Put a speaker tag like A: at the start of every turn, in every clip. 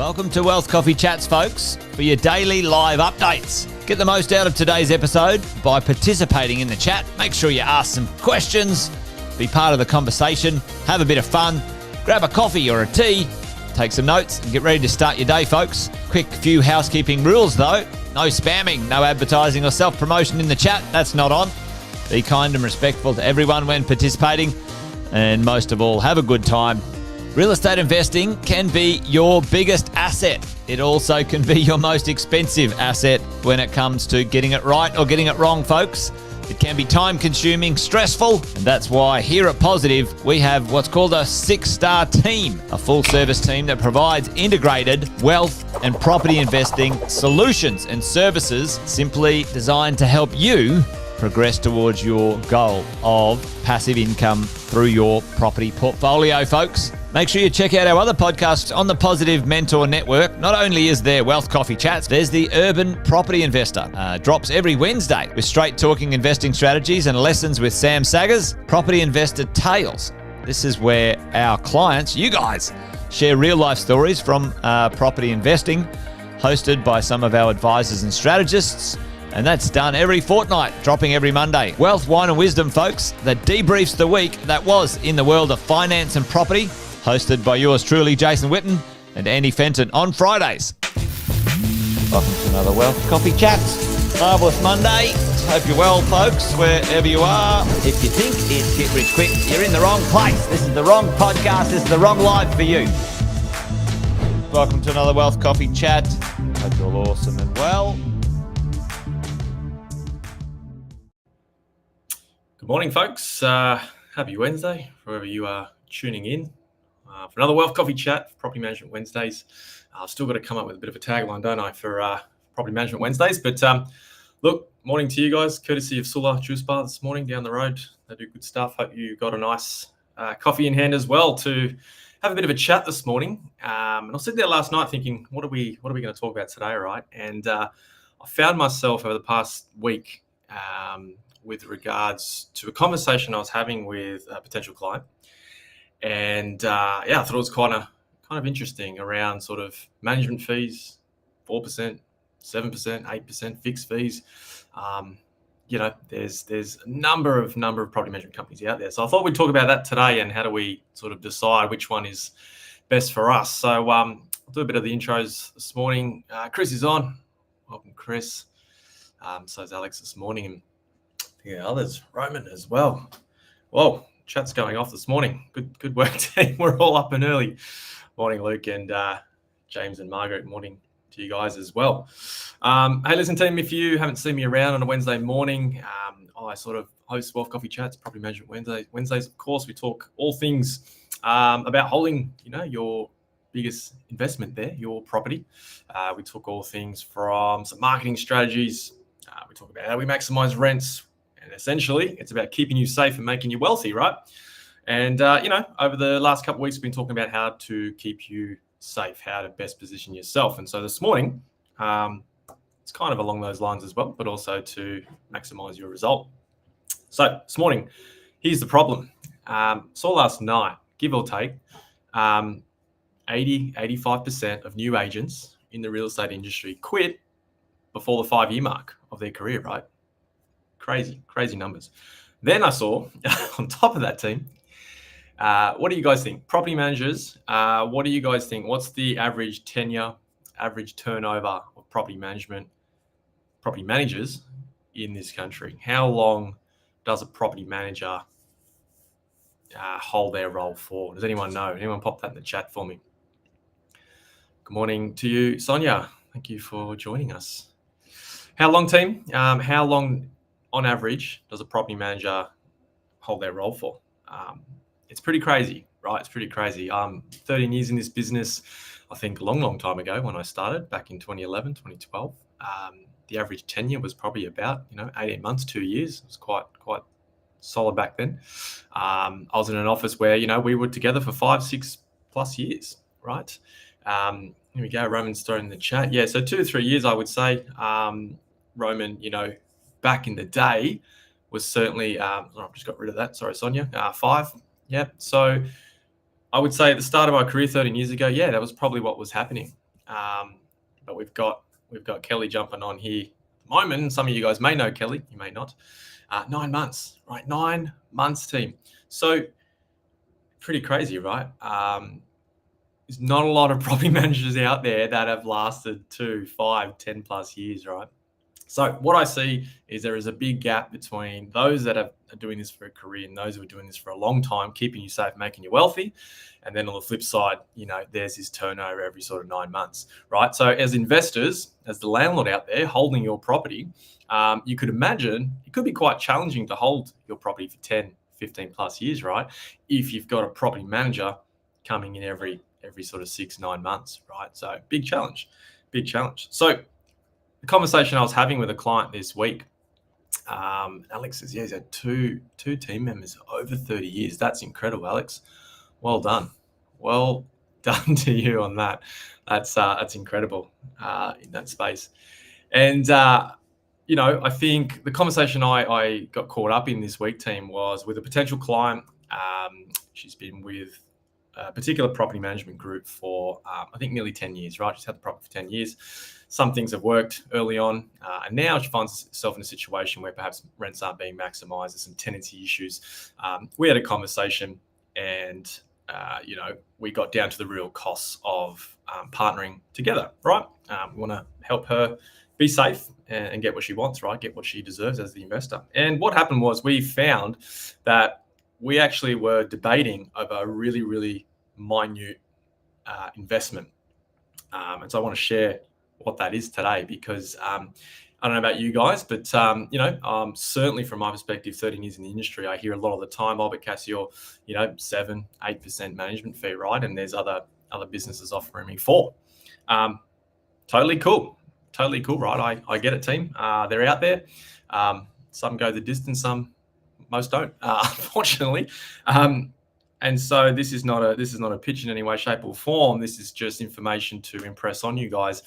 A: Welcome to Wealth Coffee Chats, folks, for your daily live updates. Get the most out of today's episode by participating in the chat. Make sure you ask some questions, be part of the conversation, have a bit of fun, grab a coffee or a tea, take some notes, and get ready to start your day, folks. Quick few housekeeping rules, though. No spamming, no advertising or self-promotion in the chat. That's not on. Be kind and respectful to everyone when participating. And most of all, have a good time. Real estate investing can be your biggest asset. It also can be your most expensive asset when it comes to getting it right or getting it wrong, folks. It can be time-consuming, stressful, and that's why here at Positive, we have what's called a 6-star team, a full-service team that provides integrated wealth and property investing solutions and services simply designed to help you progress towards your goal of passive income through your property portfolio, folks. Make sure you check out our other podcasts on the Positive Mentor Network. Not only is there Wealth Coffee Chats, there's the Urban Property Investor. Drops every Wednesday with straight talking investing strategies and lessons with Sam Saggers. Property Investor Tales. This is where our clients, you guys, share real life stories from property investing, hosted by some of our advisors and strategists. And that's done every fortnight, dropping every Monday. Wealth, Wine and Wisdom, folks, that debriefs the week that was in the world of finance and property, hosted by yours truly, Jason Witten and Andy Fenton on Fridays. Welcome to another Wealth Coffee Chats. Marvellous Monday. Hope you're well, folks, wherever you are. If you think it's Get Rich Quick, you're in the wrong place. This is the wrong podcast. This is the wrong live for you. Welcome to another Wealth Coffee Chat. Hope you're all awesome and well.
B: Good morning, folks. Happy Wednesday, wherever you are tuning in for another Wealth Coffee Chat for Property Management Wednesdays. I've still got to come up with a bit of a tagline, don't I, for Property Management Wednesdays. But look, morning to you guys, courtesy of Sula Juice Bar this morning down the road. They do good stuff. Hope you got a nice coffee in hand as well to have a bit of a chat this morning. And I was sitting there last night thinking, what are we going to talk about today, right? And I found myself over the past week with regards to a conversation I was having with a potential client. And I thought it was kind of interesting around sort of management fees, 4%, 7%, 8% fixed fees. There's a number of property management companies out there. So I thought we'd talk about that today and how do we sort of decide which one is best for us. So I'll do a bit of the intros this morning. Chris is on. Welcome, Chris. So is Alex this morning. And others, Roman as well. Whoa, chat's going off this morning. Good work, team. We're all up and early. Morning, Luke and James and Margaret. Morning to you guys as well. Hey, listen, team, if you haven't seen me around on a Wednesday morning, I sort of host Wealth Coffee Chats, Property Management Wednesdays. Of course, we talk all things about holding, your biggest investment there, your property. We talk all things from some marketing strategies. We talk about how we maximize rents. And essentially, it's about keeping you safe and making you wealthy, right? And, over the last couple of weeks, we've been talking about how to keep you safe, how to best position yourself. And so this morning, it's kind of along those lines as well, but also to maximize your result. So this morning, here's the problem. Saw last night, give or take, 85% of new agents in the real estate industry quit before the 5-year mark of their career, right? Crazy numbers. Then I saw, on top of that, team, what do you guys think? Property managers, what do you guys think? What's the average tenure, average turnover of property managers in this country? How long does a property manager hold their role for? Does anyone know? Anyone pop that in the chat for me? Good morning to you, Sonia. Thank you for joining us. How long, team? How long, on average, does a property manager hold their role for? It's pretty crazy, right? It's pretty crazy. 13 years in this business, I think a long time ago when I started back in 2011, 2012, the average tenure was probably about, 18 months, 2 years. It was quite solid back then. I was in an office where, we were together for 5-6 plus years, right? Here we go. Roman's throwing in the chat. Yeah, so 2 or 3 years, I would say. Roman, back in the day was certainly, I've just got rid of that. Sorry, Sonia. 5. Yeah. So I would say at the start of my career 13 years ago, that was probably what was happening. But we've got Kelly jumping on here at the moment. Some of you guys may know Kelly, you may not. 9 months, right? 9 months, team. So pretty crazy, right? There's not a lot of property managers out there that have lasted 2, 5, 10 plus years, right? So what I see is there is a big gap between those that are doing this for a career and those who are doing this for a long time, keeping you safe, making you wealthy. And then on the flip side, there's this turnover every sort of 9 months, right? So as investors, as the landlord out there holding your property, you could imagine it could be quite challenging to hold your property for 10, 15 plus years, right? If you've got a property manager coming in every sort of 6, 9 months, right? So big challenge. So the conversation I was having with a client this week, Alex says, he's had two team members over 30 years. That's incredible, Alex. Well done to you on that. That's incredible in that space. And I think the conversation I got caught up in this week, team, was with a potential client. She's been with a particular property management group for I think nearly 10 years, right? She's had the property for 10 years. Some things have worked early on, and now she finds herself in a situation where perhaps rents aren't being maximized. There's some tenancy issues. We had a conversation, and we got down to the real costs of partnering together, right? We want to help her be safe and get what she wants, right? Get what she deserves as the investor. And what happened was we found that we actually were debating over a really, really minute investment. And so I want to share what that is today, because I don't know about you guys, but certainly from my perspective, 13 years in the industry, I hear a lot of the time, but Cassie, you're 7-8% management fee, right? And there's other businesses offering me 4. Totally cool, right? I get it, team. They're out there. Some go the distance, most don't, unfortunately. And so this is not a pitch in any way, shape, or form. This is just information to impress on you guys,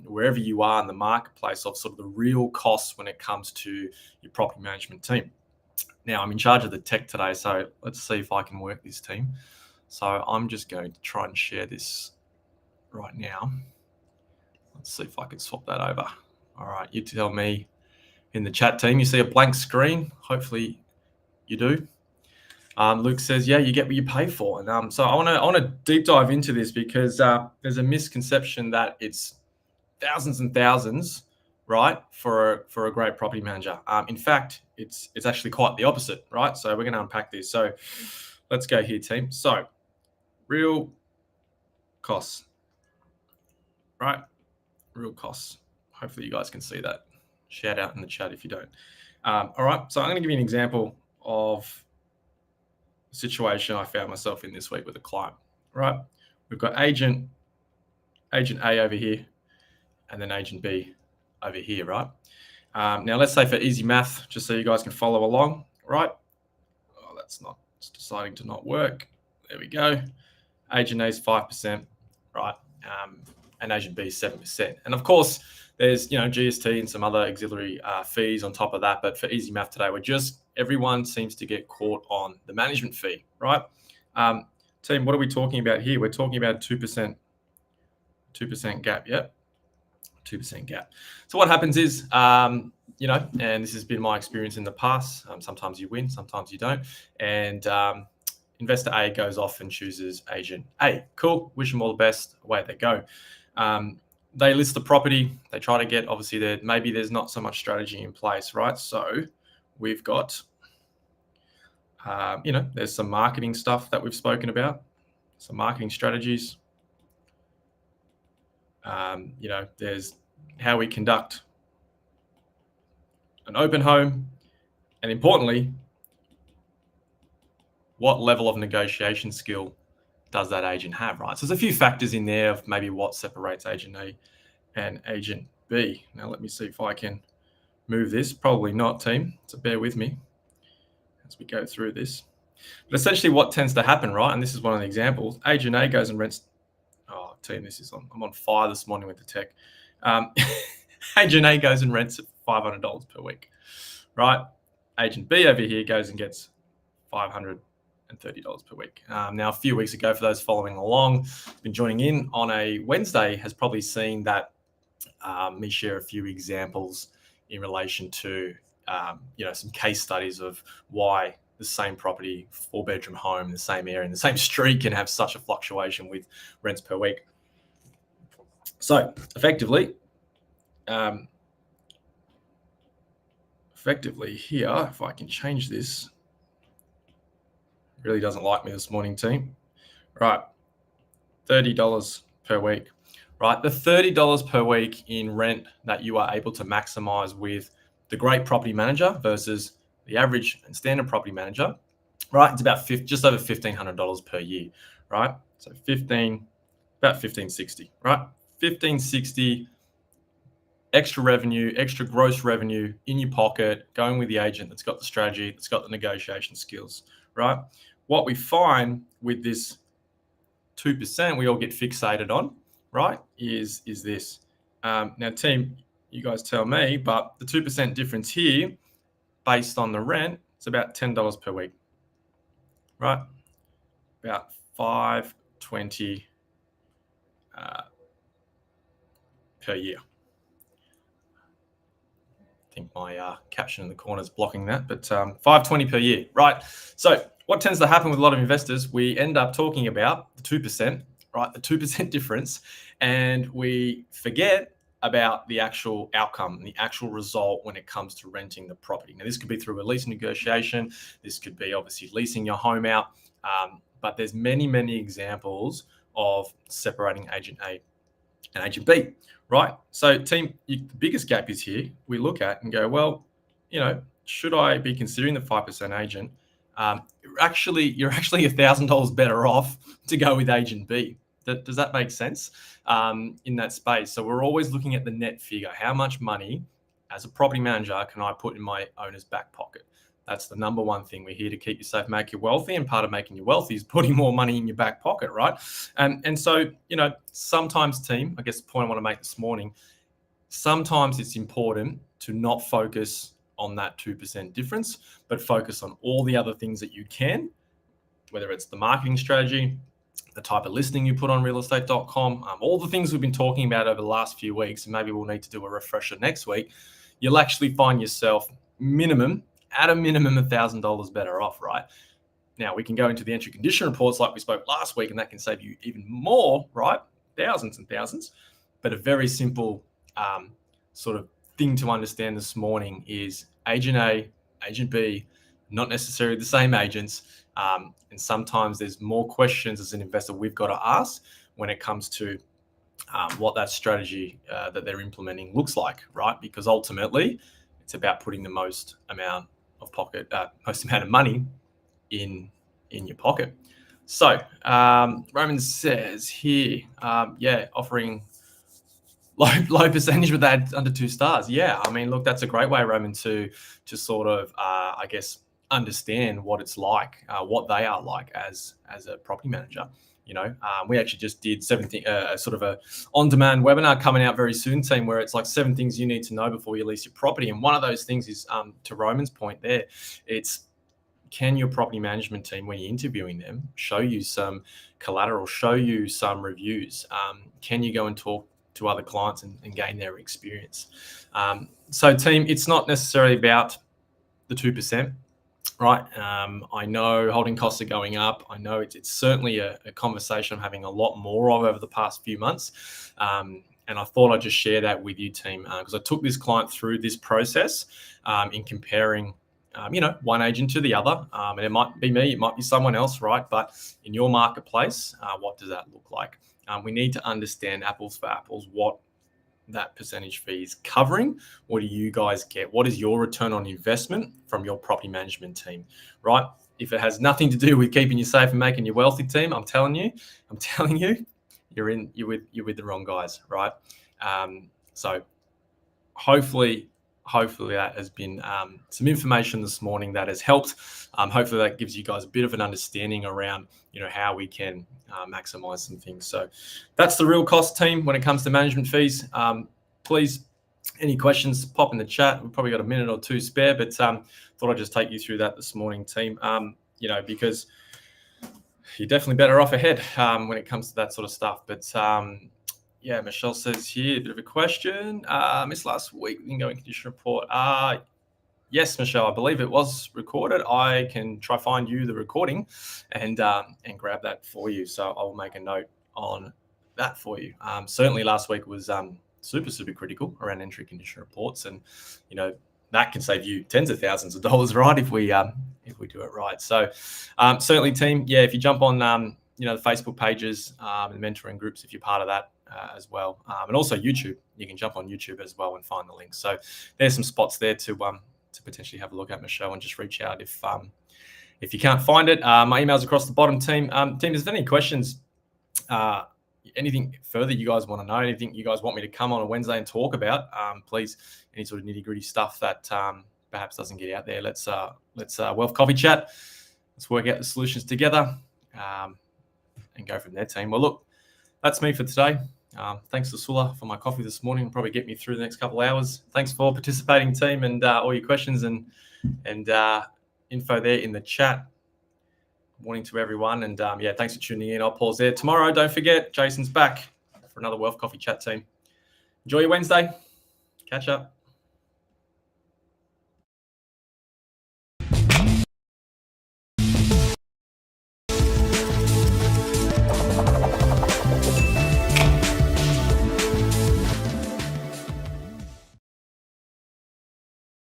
B: wherever you are in the marketplace, of sort of the real costs when it comes to your property management team. Now, I'm in charge of the tech today, so let's see if I can work this, team. So I'm just going to try and share this right now. Let's see if I can swap that over. All right, you tell me in the chat, team. You see a blank screen? Hopefully you do. Luke says, yeah, you get what you pay for. And so I want to deep dive into this, because there's a misconception that it's thousands and thousands, right, for a great property manager. In fact, it's actually quite the opposite, right? So we're going to unpack this. So let's go here, team. So real costs, right? Real costs. Hopefully you guys can see that. Shout out in the chat if you don't. All right, so I'm going to give you an example of situation I found myself in this week with a client, right? We've got agent A over here, and then agent B over here, right? Now let's say for easy math, just so you guys can follow along, right? Oh, it's deciding to not work. There we go. Agent A is 5%, right? And agent B is 7%. And of course, there's GST and some other auxiliary fees on top of that. But for easy math today, everyone seems to get caught on the management fee, right? Team, what are we talking about here? We're talking about 2% gap, yeah? 2% gap. So what happens is, and this has been my experience in the past, sometimes you win, sometimes you don't. And investor A goes off and chooses agent A. Cool, wish them all the best, away they go. They list the property, they try to get, obviously, maybe there's not so much strategy in place, right? So we've got, there's some marketing stuff that we've spoken about, some marketing strategies. There's how we conduct an open home, and importantly, what level of negotiation skill does that agent have, right? So there's a few factors in there of maybe what separates agent A and agent B. Now let me see if I can move this. Probably not, team, so bear with me as we go through this. But essentially what tends to happen, right, and this is one of the examples, agent A goes and rents, oh, team, I'm on fire this morning with the tech. Agent A goes and rents at $500 per week, right? Agent B over here goes and gets $500 per week. Now, a few weeks ago, for those following along, been joining in on a Wednesday, has probably seen that me share a few examples in relation to some case studies of why the same property, 4-bedroom home, the same area, in the same street can have such a fluctuation with rents per week. So effectively here, if I can change this, really doesn't like me this morning, team. Right, $30 per week. Right, the $30 per week in rent that you are able to maximize with the great property manager versus the average and standard property manager, right? It's about just over $1,500 per year, right? So about $1,560, right? $1,560 extra revenue, extra gross revenue in your pocket, going with the agent that's got the strategy, that's got the negotiation skills, right? What we find with this 2% we all get fixated on, right, is this. Now, team, you guys tell me, but the 2% difference here, based on the rent, it's about $10 per week, right? About $520 per year. I think my caption in the corner is blocking that, but $520 per year, right? So what tends to happen with a lot of investors, we end up talking about the 2%, right? The 2% difference, and we forget about the actual outcome, the actual result when it comes to renting the property. Now, this could be through a lease negotiation. This could be obviously leasing your home out, but there's many, many examples of separating agent A and agent B, right? So team, the biggest gap is here. We look at and go, well, should I be considering the 5% agent? You're actually $1,000 better off to go with agent B. Does that make sense in that space? So we're always looking at the net figure. How much money as a property manager can I put in my owner's back pocket? That's the number one thing. We're here to keep you safe, make you wealthy. And part of making you wealthy is putting more money in your back pocket, right? And so, sometimes, team, I guess the point I want to make this morning, sometimes it's important to not focus on that 2% difference, but focus on all the other things that you can, whether it's the marketing strategy, the type of listing you put on realestate.com, all the things we've been talking about over the last few weeks, and maybe we'll need to do a refresher next week. You'll actually find yourself at a minimum, $1,000 better off, right? Now, we can go into the entry condition reports like we spoke last week, and that can save you even more, right? Thousands and thousands. But a very simple sort of thing to understand this morning is agent A, agent B, not necessarily the same agents. And sometimes there's more questions as an investor we've got to ask when it comes to what that strategy that they're implementing looks like, right? Because ultimately, it's about putting the most amount of money in your pocket. So Roman says here, offering low percentage with that under 2 stars. Yeah, I mean, look, that's a great way, Roman, to sort of I guess understand what it's like, what they are like as a property manager. We actually just did sort of a on-demand webinar coming out very soon, team, where it's like 7 things you need to know before you lease your property. And one of those things is, to Roman's point there, it's, can your property management team, when you're interviewing them, show you some collateral, show you some reviews? Can you go and talk to other clients and gain their experience? So team, it's not necessarily about the 2%. Right. I know holding costs are going up. I know it's certainly a conversation I'm having a lot more of over the past few months. And I thought I'd just share that with you, team, because I took this client through this process in comparing, one agent to the other. And it might be me, it might be someone else, right? But in your marketplace, what does that look like? We need to understand apples for apples, what that percentage fee is covering. What do you guys get? What is your return on investment from your property management team, right? If it has nothing to do with keeping you safe and making you wealthy, team, I'm telling you, you're with the wrong guys, right? So hopefully that has been some information this morning that has helped. Hopefully that gives you guys a bit of an understanding around, how we can maximize some things. So that's the real cost, team, when it comes to management fees. Please, any questions, pop in the chat. We've probably got a minute or two spare, but thought I'd just take you through that this morning, team. Because you're definitely better off ahead when it comes to that sort of stuff. But yeah, Michelle says here, a bit of a question. Missed last week, going condition report. Yes, Michelle, I believe it was recorded. I can try find you the recording and grab that for you. So I will make a note on that for you. Certainly last week was super critical around entry condition reports, and that can save you tens of thousands of dollars, right? If we do it right. So certainly, team, yeah, if you jump on the Facebook pages and mentoring groups, if you're part of that as well, and also YouTube, you can jump on YouTube as well and find the links. So there's some spots there to potentially have a look at, Michelle, and just reach out if you can't find it. My email's across the bottom, team. Team, is there any questions? Anything further you guys want to know? Anything you guys want me to come on a Wednesday and talk about? Please, any sort of nitty-gritty stuff that perhaps doesn't get out there. Let's Wealth Coffee Chat. Let's work out the solutions together and go from there, team. Well, look, that's me for today. Thanks to Sulla for my coffee this morning. It'll probably get me through the next couple of hours. Thanks for participating, team, and all your questions and info there in the chat. Morning to everyone, and yeah, thanks for tuning in. I'll pause there. Tomorrow, don't forget, Jason's back for another Wealth Coffee Chat, team. Enjoy your Wednesday. Catch up.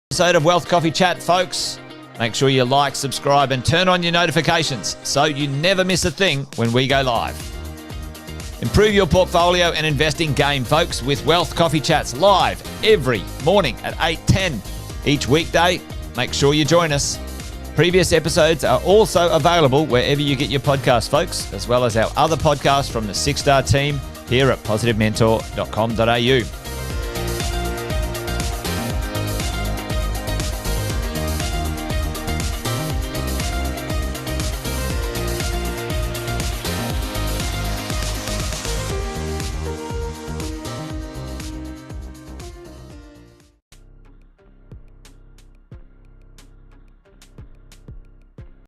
A: Episode of Wealth Coffee Chat, folks. Make sure you like, subscribe, and turn on your notifications so you never miss a thing when we go live. Improve your portfolio and investing game, folks, with Wealth Coffee Chats live every morning at 8:10 each weekday. Make sure you join us. Previous episodes are also available wherever you get your podcasts, folks, as well as our other podcasts from the 6-Star team here at positivementor.com.au.